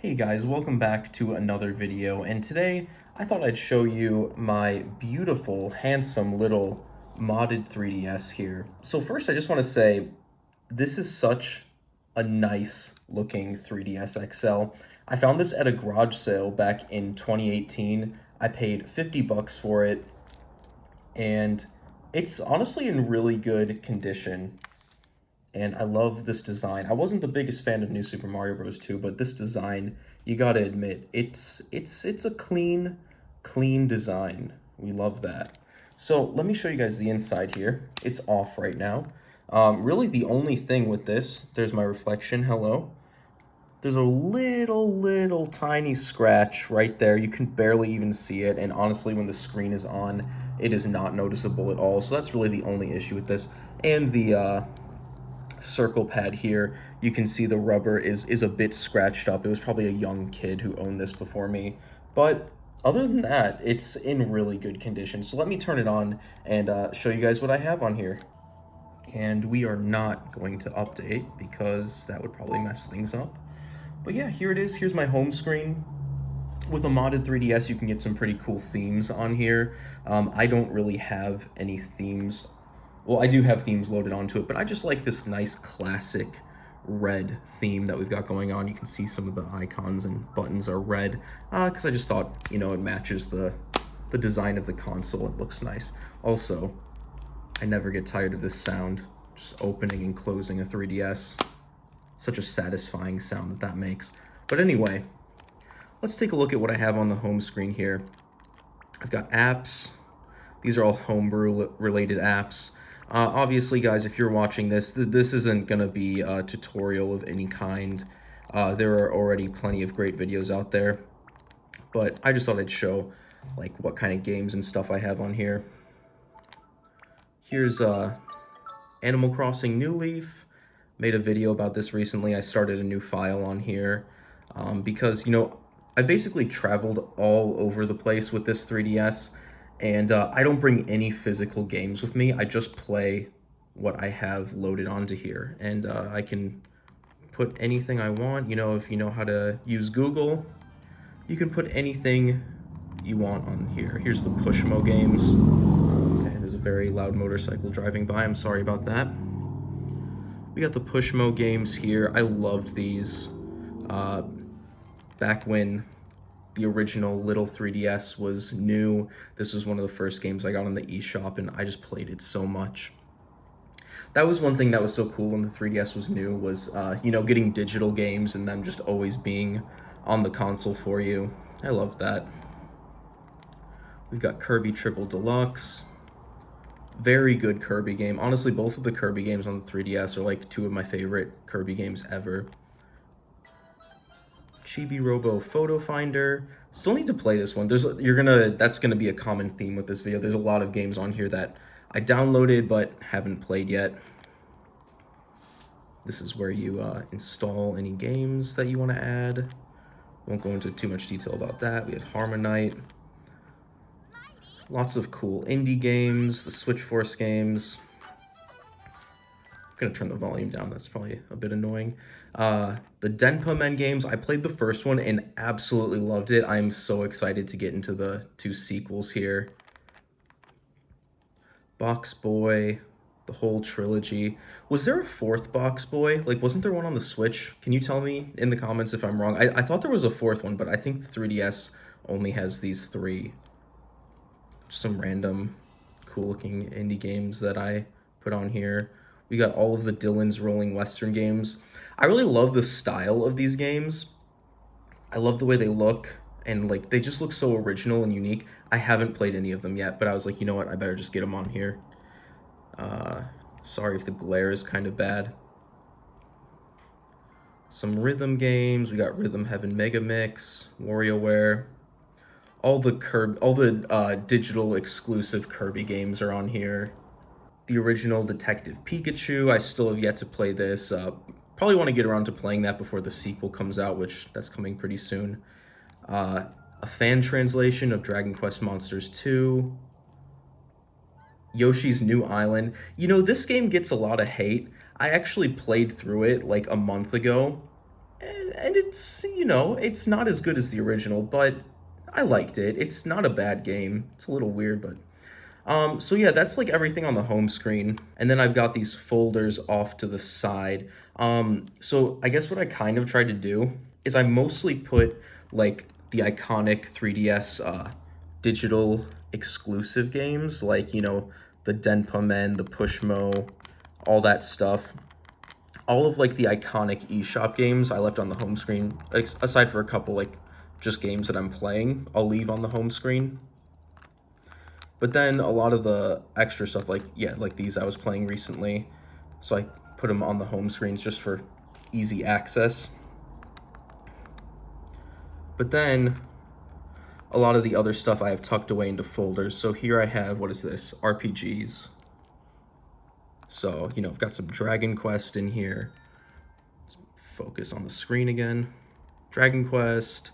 Hey guys, welcome back to another video, and today I thought I'd show you my beautiful, handsome little modded 3DS here. So first I just want to say, this is such a nice looking 3DS XL. I found this at a garage sale back in 2018. I paid 50 bucks for it, and it's honestly in really good condition. And I love this design. I wasn't the biggest fan of New Super Mario Bros. 2, but this design, you gotta admit, it's a clean design. We love that. So let me show you guys the inside here. It's off right now. Really the only thing with this, there's my reflection, hello. There's a little tiny scratch right there. You can barely even see it, and honestly, when the screen is on, it is not noticeable at all. So that's really the only issue with this. And the circle pad here, you can see the rubber is a bit scratched up. It was probably a young kid who owned this before me, but other than that, it's in really good condition. So let me turn it on and show you guys what I have on here. And we are not going to update because that would probably mess things up. But yeah, here it is. Here's my home screen. With a modded 3DS, you can get some pretty cool themes on here. I don't really have any themes. Well, I do have themes loaded onto it, but I just like this nice classic red theme that we've got going on. You can see some of the icons and buttons are red because I just thought, you know, it matches the design of the console. It looks nice. Also, I never get tired of this sound, just opening and closing a 3DS. Such a satisfying sound that makes. But anyway, let's take a look at what I have on the home screen here. I've got apps. These are all homebrew related apps. Obviously, guys, if you're watching this, this isn't going to be a tutorial of any kind. There are already plenty of great videos out there. But I just thought I'd show like what kind of games and stuff I have on here. Here's Animal Crossing New Leaf. Made a video about this recently. I started a new file on here because, you know, I basically traveled all over the place with this 3DS. And I don't bring any physical games with me. I just play what I have loaded onto here. And I can put anything I want. You know, if you know how to use Google, you can put anything you want on here. Here's the Pushmo games. Okay, there's a very loud motorcycle driving by. I'm sorry about that. We got the Pushmo games here. I loved these back when the original little 3DS was new. This was one of the first games I got on the eShop, and I just played it so much. That was one thing that was so cool when the 3DS was new, was, you know, getting digital games and them just always being on the console for you. I loved that. We've got Kirby Triple Deluxe. Very good Kirby game. Honestly, both of the Kirby games on the 3DS are like two of my favorite Kirby games ever. Chibi Robo Photo Finder. Still need to play this one. That's gonna be a common theme with this video. There's a lot of games on here that I downloaded but haven't played yet. This is where you install any games that you want to add. Won't go into too much detail about that. We have Harmonite. Lots of cool indie games, the Switch Force games. I'm gonna turn the volume down, that's probably a bit annoying. The Denpa Men games, I played the first one and absolutely loved it. I'm so excited to get into the two sequels here. Box Boy, the whole trilogy. Was there a fourth Box Boy? Like, wasn't there one on the Switch? Can you tell me in the comments if I'm wrong? I thought there was a fourth one, but I think the 3DS only has these three. Just some random cool looking indie games that I put on here. We got all of the Dylan's Rolling Western games. I really love the style of these games. I love the way they look, and like they just look so original and unique. I haven't played any of them yet, but I was like, you know what, I better just get them on here. Sorry if the glare is kind of bad. Some rhythm games. We got Rhythm Heaven Mega Mix, WarioWare. All the digital exclusive Kirby games are on here. The original Detective Pikachu, I still have yet to play this. Probably want to get around to playing that before the sequel comes out, which that's coming pretty soon. A fan translation of Dragon Quest Monsters 2. Yoshi's New Island. You know, this game gets a lot of hate. I actually played through it like a month ago, and it's, you know, it's not as good as the original, but I liked it. It's not a bad game. It's a little weird, but so yeah, that's like everything on the home screen. And then I've got these folders off to the side. So I guess what I kind of tried to do is I mostly put like the iconic 3DS digital exclusive games, like, you know, the Denpa Men, the Pushmo, all that stuff. All of like the iconic eShop games I left on the home screen, aside for a couple like just games that I'm playing, I'll leave on the home screen. But then a lot of the extra stuff, like, yeah, like these I was playing recently, so I put them on the home screens just for easy access. But then a lot of the other stuff I have tucked away into folders. So here I have, what is this? RPGs. So, you know, I've got some Dragon Quest in here. Let's focus on the screen again. Dragon Quest.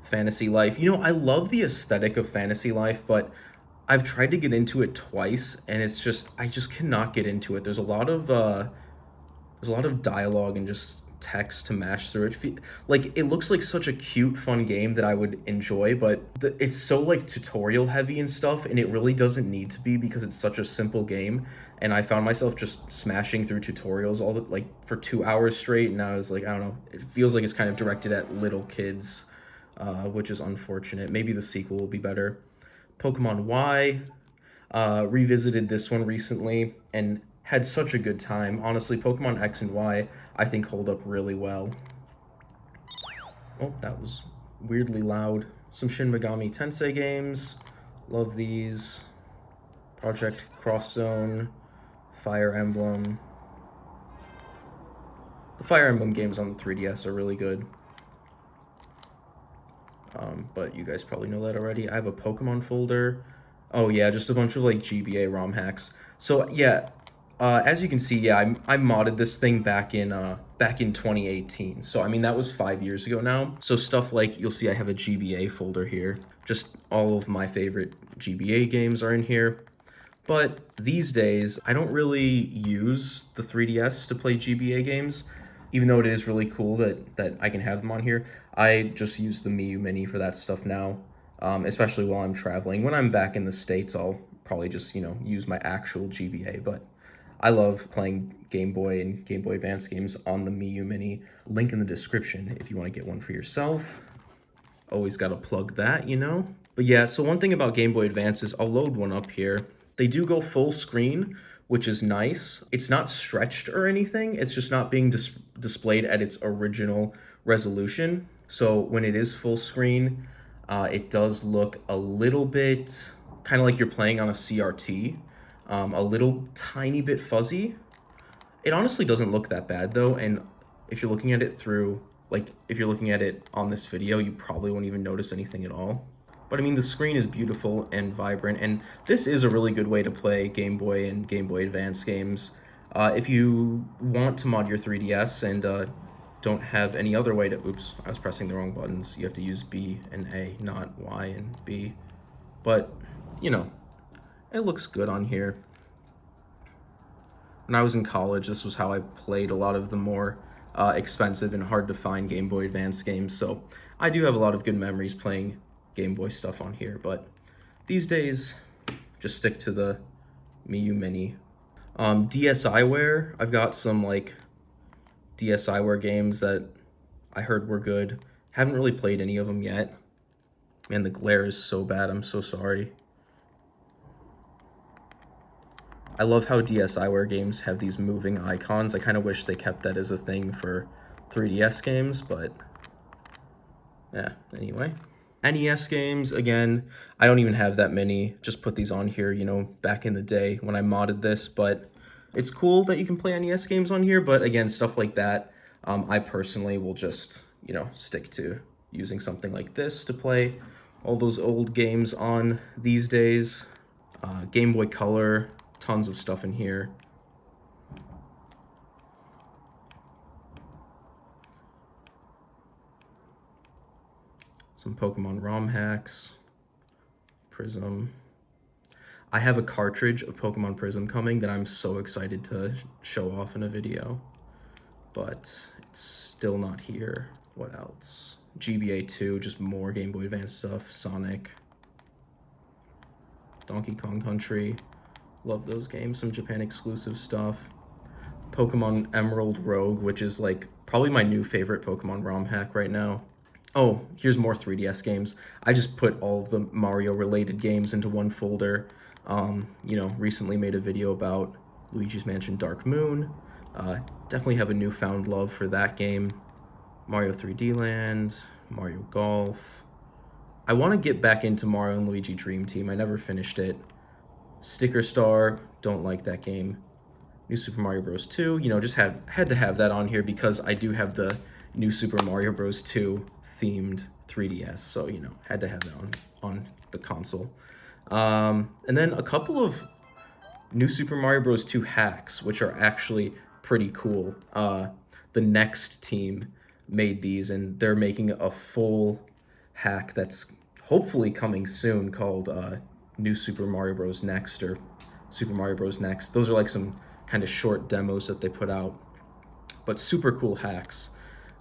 Fantasy Life. You know, I love the aesthetic of Fantasy Life, but I've tried to get into it twice, and it's just, I just cannot get into it. There's a lot of dialogue and just text to mash through it. Like, it looks like such a cute, fun game that I would enjoy, but it's so like tutorial heavy and stuff, and it really doesn't need to be because it's such a simple game. And I found myself just smashing through tutorials all the like for 2 hours straight, and I was like, I don't know, it feels like it's kind of directed at little kids, which is unfortunate. Maybe the sequel will be better. Pokemon Y, revisited this one recently and had such a good time. Honestly, Pokemon X and Y, I think, hold up really well. Oh, that was weirdly loud. Some Shin Megami Tensei games. Love these. Project Cross Zone, Fire Emblem. The Fire Emblem games on the 3DS are really good. But you guys probably know that already. I have a Pokemon folder. Oh yeah, just a bunch of like GBA ROM hacks. So yeah, as you can see, yeah, I modded this thing back in 2018. So I mean that was 5 years ago now. So stuff like, you'll see I have a GBA folder here. Just all of my favorite GBA games are in here. But these days, I don't really use the 3DS to play GBA games, even though it is really cool that I can have them on here. I just use the Miu Mini for that stuff now, especially while I'm traveling. When I'm back in the States, I'll probably just, you know, use my actual GBA, but I love playing Game Boy and Game Boy Advance games on the Miu Mini. Link in the description if you want to get one for yourself. Always got to plug that, you know? But yeah, so one thing about Game Boy Advance is I'll load one up here. They do go full screen, which is nice. It's not stretched or anything. It's just not being displayed at its original resolution. So when it is full screen, it does look a little bit kind of like you're playing on a CRT, a little tiny bit fuzzy. It honestly doesn't look that bad though, and if you're looking at it through, like if you're looking at it on this video, you probably won't even notice anything at all. But I mean, the screen is beautiful and vibrant, and this is a really good way to play Game Boy and Game Boy Advance games. If you want to mod your 3DS and don't have any other way to, oops, I was pressing the wrong buttons. You have to use B and A, not Y and B. But, you know, it looks good on here. When I was in college, this was how I played a lot of the more expensive and hard to find Game Boy Advance games. So I do have a lot of good memories playing Game Boy stuff on here, but these days just stick to the Miu Mini. DSiWare, I've got some like DSiWare games that I heard were good. Haven't really played any of them yet. Man, the glare is so bad, I'm so sorry. I love how DSiWare games have these moving icons. I kind of wish they kept that as a thing for 3DS games, but yeah, anyway. NES games, again, I don't even have that many. Just put these on here, you know, back in the day when I modded this, but it's cool that you can play NES games on here, but again, stuff like that, I personally will just, you know, stick to using something like this to play all those old games on these days. Game Boy Color, tons of stuff in here. Some Pokemon ROM hacks, Prism. I have a cartridge of Pokemon Prism coming that I'm so excited to show off in a video. but it's still not here. What else? GBA 2, just more Game Boy Advance stuff. Sonic, Donkey Kong Country, love those games. Some Japan exclusive stuff. Pokemon Emerald Rogue, which is like probably my new favorite Pokemon ROM hack right now. Oh, here's more 3DS games. I just put all of the Mario related games into one folder. Recently made a video about Luigi's Mansion Dark Moon. Definitely have a newfound love for that game. Mario 3D Land, Mario Golf. I want to get back into Mario and Luigi Dream Team. I never finished it. Sticker Star, don't like that game. New Super Mario Bros. 2, just had to have that on here because I do have the New Super Mario Bros. 2 themed 3DS, so, had to have that on the console. And then a couple of New Super Mario Bros. 2 hacks, which are actually pretty cool. The Next team made these, and they're making a full hack that's hopefully coming soon called New Super Mario Bros. Next, or Super Mario Bros. Next. Those are like some kind of short demos that they put out, but super cool hacks.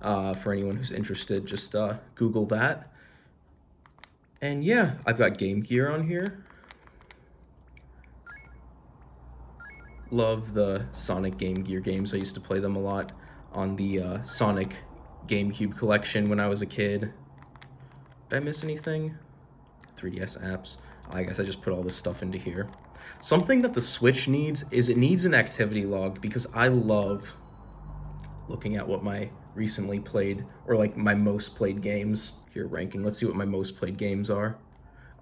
For anyone who's interested, just Google that. And yeah, I've got Game Gear on here. Love the Sonic Game Gear games. I used to play them a lot on the Sonic GameCube collection when I was a kid. Did I miss anything? 3DS apps. I guess I just put all this stuff into here. Something that the Switch needs is it needs an activity log, because I love looking at what my recently played, or like my most played games. Here, ranking. Let's see what my most played games are.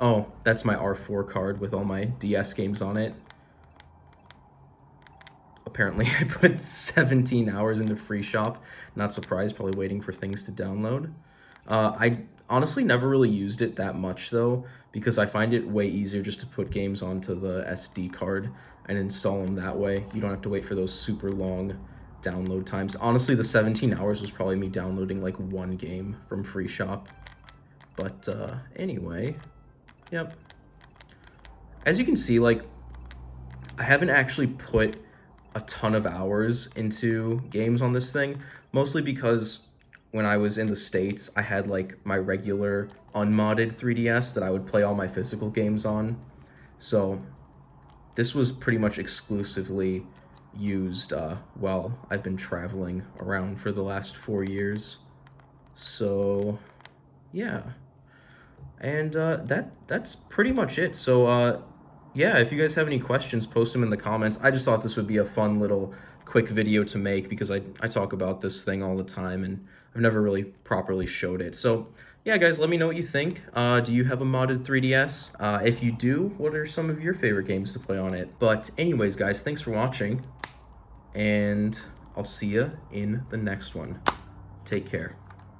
Oh, that's my R4 card with all my DS games on it. Apparently I put 17 hours into Free Shop. Not surprised, probably waiting for things to download. I honestly never really used it that much though, because I find it way easier just to put games onto the SD card and install them that way. You don't have to wait for those super long download times. Honestly, the 17 hours was probably me downloading like one game from Free Shop. But anyway, yep. As you can see, like, I haven't actually put a ton of hours into games on this thing, mostly because when I was in the States, I had like my regular unmodded 3DS that I would play all my physical games on. So this was pretty much exclusively used while I've been traveling around for the last 4 years. So yeah, and that's pretty much it. So yeah, if you guys have any questions, post them in the comments. I just thought this would be a fun little quick video to make, because I talk about this thing all the time and I've never really properly showed it. So yeah, guys, let me know what you think. Do you have a modded 3DS? If you do, what are some of your favorite games to play on it? But anyways, guys, thanks for watching, and I'll see you in the next one. Take care.